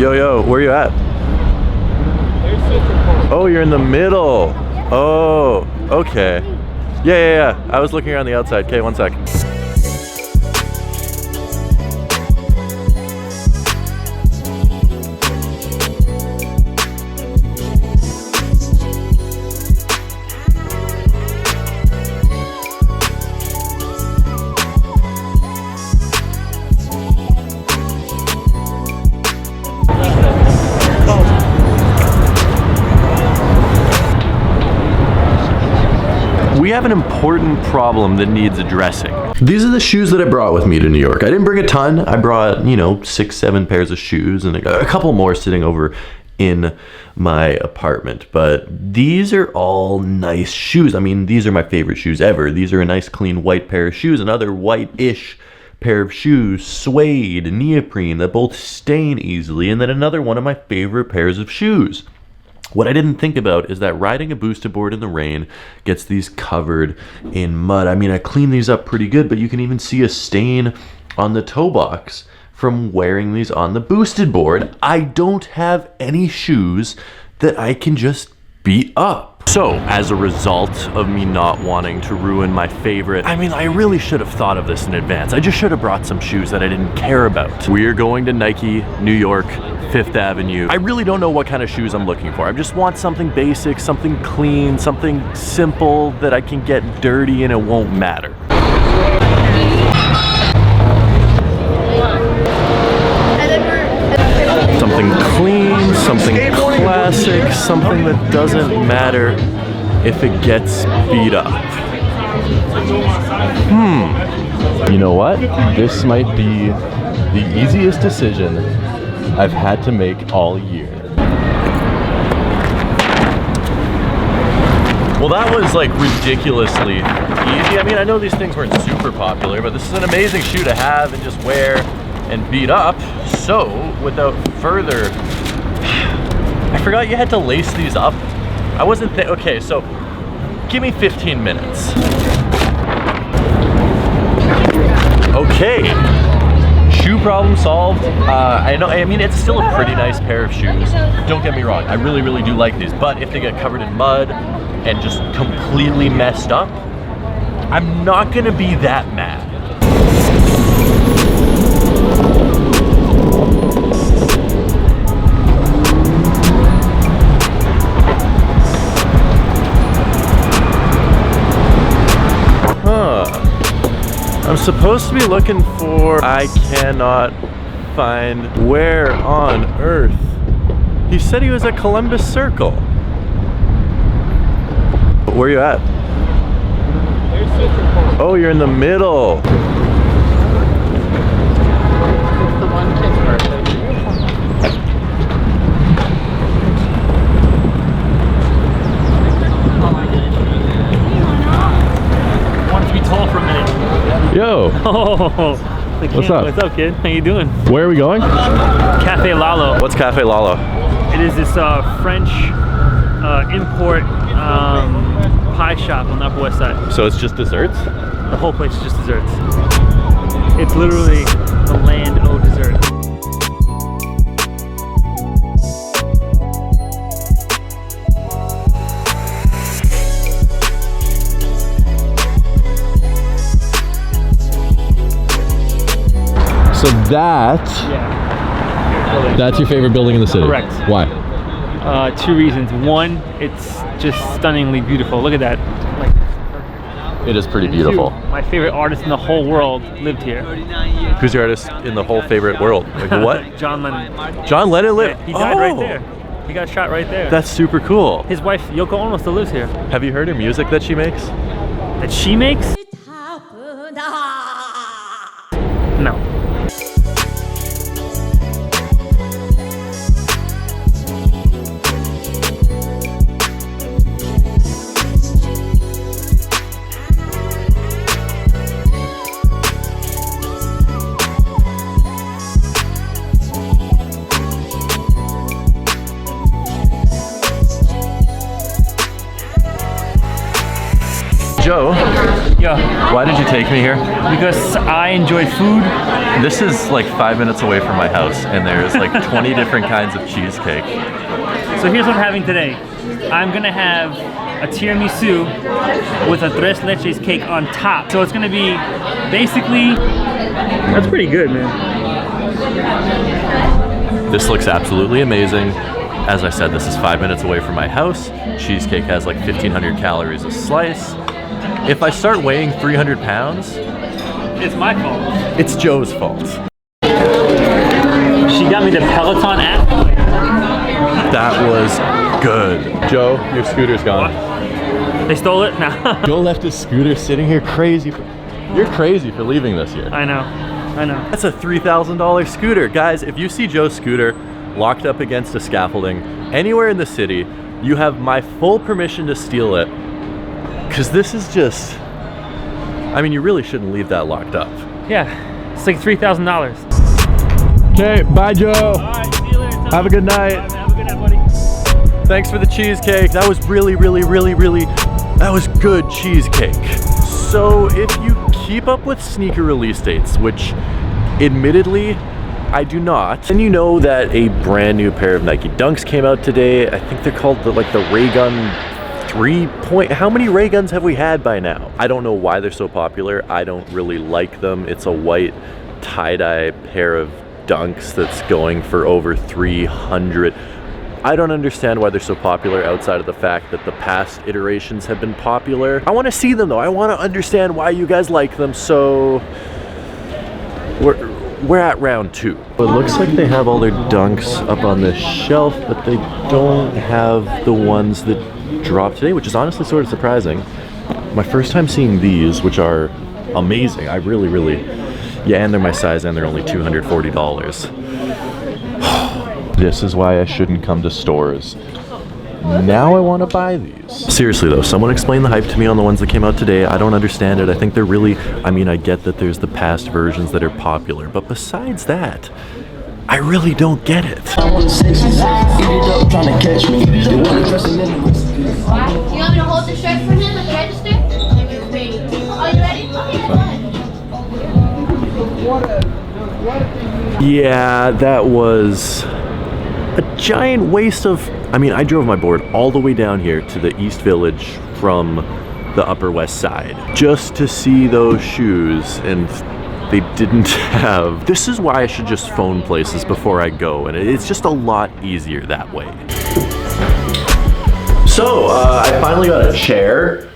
Yo, where you at? Oh, you're in the middle. Oh, okay. Yeah. I was looking around the outside. Okay, one sec. We have an important problem that needs addressing. These are the shoes that I brought with me to New York. I didn't bring a ton. I brought, 6, 7 pairs of shoes and a couple more sitting over in my apartment. But these are all nice shoes. I mean, these are my favorite shoes ever. These are a nice clean white pair of shoes. Another white-ish pair of shoes, suede, neoprene, that both stain easily. And then another one of my favorite pairs of shoes. What I didn't think about is that riding a boosted board in the rain gets these covered in mud. I mean, I cleaned these up pretty good, but you can even see a stain on the toe box from wearing these on the boosted board. I don't have any shoes that I can just beat up. So, as a result of me not wanting to ruin my favorite, I really should have thought of this in advance. I just should have brought some shoes that I didn't care about. We're going to Nike, New York, 5th Avenue. I really don't know what kind of shoes I'm looking for. I just want something basic, something clean, something simple that I can get dirty and it won't matter. Something clean, something classic, something that doesn't matter if it gets beat up. You know what? This might be the easiest decision I've had to make all year. Well, that was like ridiculously easy. I know these things weren't super popular, but this is an amazing shoe to have and just wear and beat up. So, without further, I forgot you had to lace these up. I wasn't okay, so give me 15 minutes. Okay, shoe problem solved. It's still a pretty nice pair of shoes. Don't get me wrong, I really do like these, but if they get covered in mud and just completely messed up, I'm not gonna be that mad. I'm supposed to be looking for, I cannot find, where on earth? He said he was at Columbus Circle. Where are you at? Oh, you're in the middle. Yo. Oh, what's up? What's up, kid? How you doing? Where are we going? Cafe Lalo. What's Cafe Lalo? It is this French import pie shop on the Upper West Side. So it's just desserts? The whole place is just desserts. It's literally the land of dessert. So that's your favorite building in the city? Correct. Why? 2 reasons. One, it's just stunningly beautiful. Look at that. It is pretty and beautiful. 2, my favorite artist in the whole world lived here. Who's your artist in the whole favorite world? Like what? John Lennon. John Lennon lived? Yeah, he died right there. He got shot right there. That's super cool. His wife, Yoko Ono, still lives here. Have you heard her music that she makes? That she makes? No. Joe, Yo, Why did you take me here? because I enjoy food. This is like 5 minutes away from my house, and there's like 20 different kinds of cheesecake. So here's what I'm having today. I'm gonna have a tiramisu with a tres leches cake on top. So it's gonna be basically, that's pretty good, man. This looks absolutely amazing. As I said, this is 5 minutes away from my house. Cheesecake has like 1,500 calories a slice. If I start weighing 300 pounds, It's my fault. it's Joe's fault. She got me the Peloton app. That was good. Joe, your scooter's gone. They stole it? No. Joe left his scooter sitting here crazy. You're crazy for leaving this here. I know. That's a $3,000 scooter. Guys, if you see Joe's scooter locked up against a scaffolding anywhere in the city, you have my full permission to steal it. Because this is just, I mean, you really shouldn't leave that locked up. Yeah, it's like $3,000. Okay, bye Joe. All right, see you later. Tom. Have a good night. Have a good night, buddy. Thanks for the cheesecake. That was really, that was good cheesecake. So if you keep up with sneaker release dates, which admittedly I do not, then you know that a brand new pair of Nike Dunks came out today. I think they're called the Ray Gun 3-point. How many Ray Guns have we had by now? I don't know why they're so popular. I don't really like them. It's a white tie-dye pair of Dunks that's going for over 300. I don't understand why they're so popular outside of the fact that the past iterations have been popular. I want to see them though. I want to understand why you guys like them. So we're at round 2. It looks like they have all their Dunks up on this shelf, but they don't have the ones that dropped today, which is honestly sort of surprising. My first time seeing these, which are amazing. I really, yeah, and they're my size and they're only $240. This is why I shouldn't come to stores. Now I want to buy these. Seriously though, someone explain the hype to me on the ones that came out today. I don't understand it. I think they're really, I mean, I get that there's the past versions that are popular, but besides that, I really don't get it. You want me to hold the shirt for him at the register? Are you ready? Yeah, that was a giant waste of, I mean, I drove my board all the way down here to the East Village from the Upper West Side just to see those shoes, and they didn't have. This is why I should just phone places before I go, and it's just a lot easier that way. So, I finally got a chair,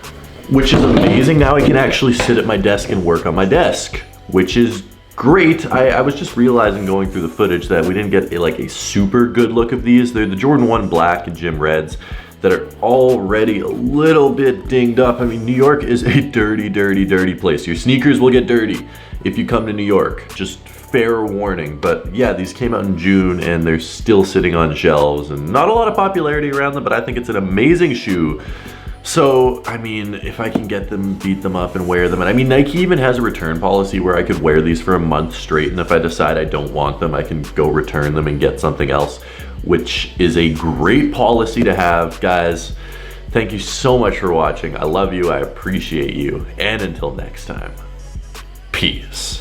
which is amazing. Now I can actually sit at my desk and work on my desk, which is great. I was just realizing going through the footage that we didn't get a super good look of these. They're the Jordan 1 Black and Gym Reds that are already a little bit dinged up. I mean, New York is a dirty place. Your sneakers will get dirty if you come to New York. Just fair warning. But yeah, these came out in June and they're still sitting on shelves and not a lot of popularity around them, but I think it's an amazing shoe. So, I mean, if I can get them, beat them up and wear them, and I mean, Nike even has a return policy where I could wear these for a month straight, and if I decide I don't want them, I can go return them and get something else, which is a great policy to have. Guys, thank you so much for watching. I love you, I appreciate you, and until next time, peace.